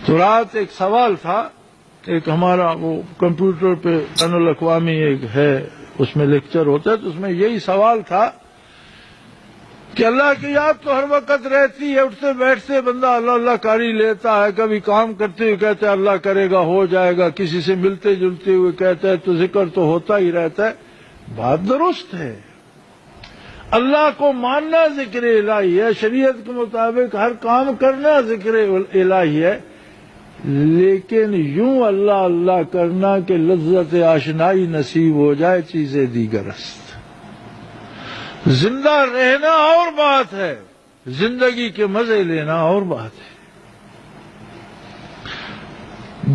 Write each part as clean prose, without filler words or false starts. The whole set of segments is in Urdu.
تو رات ایک سوال تھا، ایک ہمارا وہ کمپیوٹر پہ بین الاقوامی ایک ہے، اس میں لیکچر ہوتا ہے، تو اس میں یہی سوال تھا کہ اللہ کی یاد تو ہر وقت رہتی ہے، اٹھتے بیٹھتے بندہ اللہ اللہ کاری لیتا ہے، کبھی کام کرتے ہوئے کہتا ہے اللہ کرے گا ہو جائے گا، کسی سے ملتے جلتے ہوئے کہتا ہے تو ذکر تو ہوتا ہی رہتا ہے. بات درست ہے، اللہ کو ماننا ذکر الہی ہے، شریعت کے مطابق ہر کام کرنا ذکر الہی ہے، لیکن یوں اللہ اللہ کرنا کہ لذت آشنائی نصیب ہو جائے چیزیں دیگر است. زندہ رہنا اور بات ہے، زندگی کے مزے لینا اور بات ہے.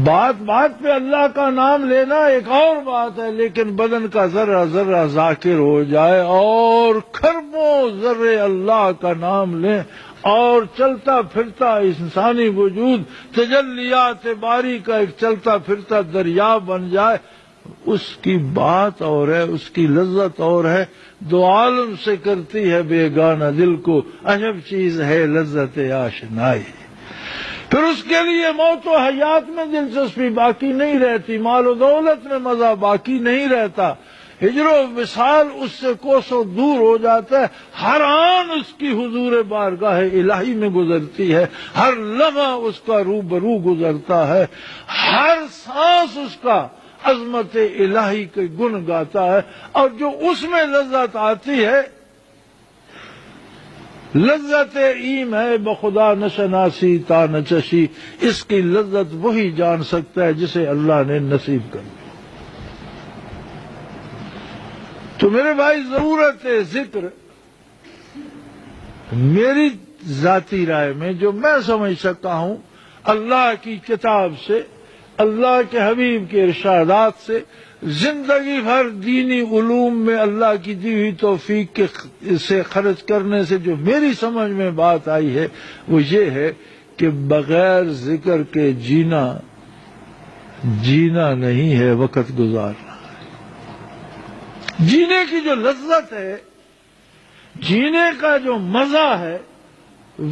بات بات پہ اللہ کا نام لینا ایک اور بات ہے، لیکن بدن کا ذرہ ذرہ ذاکر ہو جائے اور کھربوں ذرے اللہ کا نام لیں اور چلتا پھرتا انسانی وجود تجلیات باری کا ایک چلتا پھرتا دریا بن جائے، اس کی بات اور ہے، اس کی لذت اور ہے. دو عالم سے کرتی ہے بیگانہ دل کو، عجب چیز ہے لذت آشنائی. پھر اس کے لیے موت و حیات میں دلچسپی باقی نہیں رہتی، مال و دولت میں مزہ باقی نہیں رہتا، ہجر و وصال اس سے کوسوں دور ہو جاتا ہے. ہر آن اس کی حضور بارگاہ الہی میں گزرتی ہے، ہر لمحہ اس کا روبرو گزرتا ہے، ہر سانس اس کا عظمت الہی کے گن گاتا ہے. اور جو اس میں لذت آتی ہے، لذت ایم ہے بخدا نشناسی تا نچشی، اس کی لذت وہی جان سکتا ہے جسے اللہ نے نصیب کر دیا. تو میرے بھائی ضرورت ذکر میری ذاتی رائے میں جو میں سمجھ سکتا ہوں اللہ کی کتاب سے، اللہ کے حبیب کے ارشادات سے، زندگی بھر دینی علوم میں اللہ کی دی ہوئی توفیق سے خرچ کرنے سے جو میری سمجھ میں بات آئی ہے وہ یہ ہے کہ بغیر ذکر کے جینا نہیں ہے، وقت گزارنا ہے. جینے کی جو لذت ہے، جینے کا جو مزہ ہے،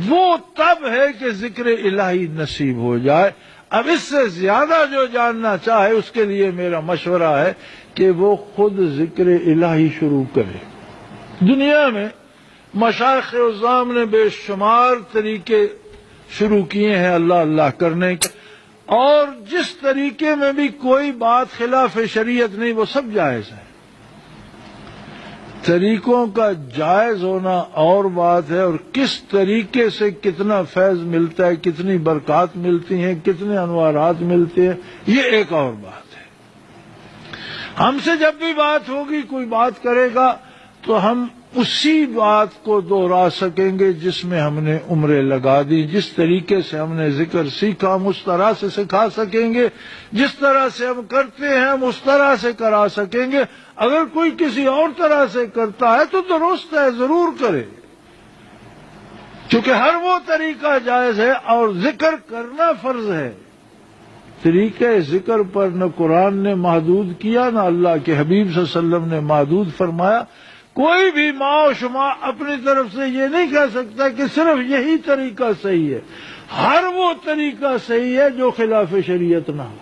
وہ تب ہے کہ ذکر الہی نصیب ہو جائے. اب اس سے زیادہ جو جاننا چاہے اس کے لیے میرا مشورہ ہے کہ وہ خود ذکر الہی شروع کرے. دنیا میں مشائخ عظام نے بے شمار طریقے شروع کیے ہیں اللہ اللہ کرنے کے، اور جس طریقے میں بھی کوئی بات خلاف شریعت نہیں وہ سب جائز ہے. طریقوں کا جائز ہونا اور بات ہے، اور کس طریقے سے کتنا فیض ملتا ہے، کتنی برکات ملتی ہیں، کتنے انوارات ملتے ہیں، یہ ایک اور بات ہے. ہم سے جب بھی بات ہوگی، کوئی بات کرے گا تو ہم اسی بات کو دوہرا سکیں گے جس میں ہم نے عمریں لگا دی. جس طریقے سے ہم نے ذکر سیکھا ہم اس طرح سے سکھا سکیں گے، جس طرح سے ہم کرتے ہیں ہم اس طرح سے کرا سکیں گے. اگر کوئی کسی اور طرح سے کرتا ہے تو درست ہے، ضرور کرے، کیونکہ ہر وہ طریقہ جائز ہے اور ذکر کرنا فرض ہے. طریقہ ذکر پر نہ قرآن نے محدود کیا، نہ اللہ کے حبیب صلی اللہ علیہ وسلم نے محدود فرمایا. کوئی بھی ماں و شما اپنی طرف سے یہ نہیں کہہ سکتا کہ صرف یہی طریقہ صحیح ہے. ہر وہ طریقہ صحیح ہے جو خلاف شریعت نہ ہو.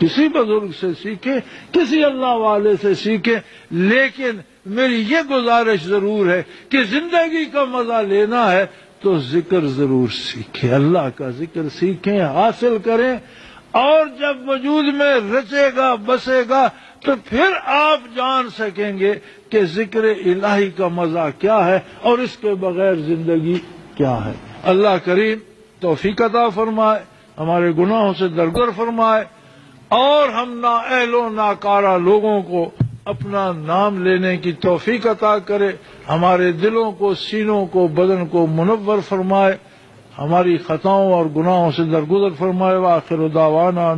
کسی بزرگ سے سیکھے، کسی اللہ والے سے سیکھے، لیکن میری یہ گزارش ضرور ہے کہ زندگی کا مزہ لینا ہے تو ذکر ضرور سیکھیں، اللہ کا ذکر سیکھیں، حاصل کریں. اور جب وجود میں رچے گا بسے گا تو پھر آپ جان سکیں گے کہ ذکر الہی کا مزہ کیا ہے اور اس کے بغیر زندگی کیا ہے. اللہ کریم توفیق عطا فرمائے، ہمارے گناہوں سے درگزر فرمائے، اور ہم نااہل و ناکارہ لوگوں کو اپنا نام لینے کی توفیق عطا کرے. ہمارے دلوں کو، سینوں کو، بدن کو منور فرمائے، ہماری خطاؤں اور گناہوں سے درگزر فرمائے. وآخر دعوانا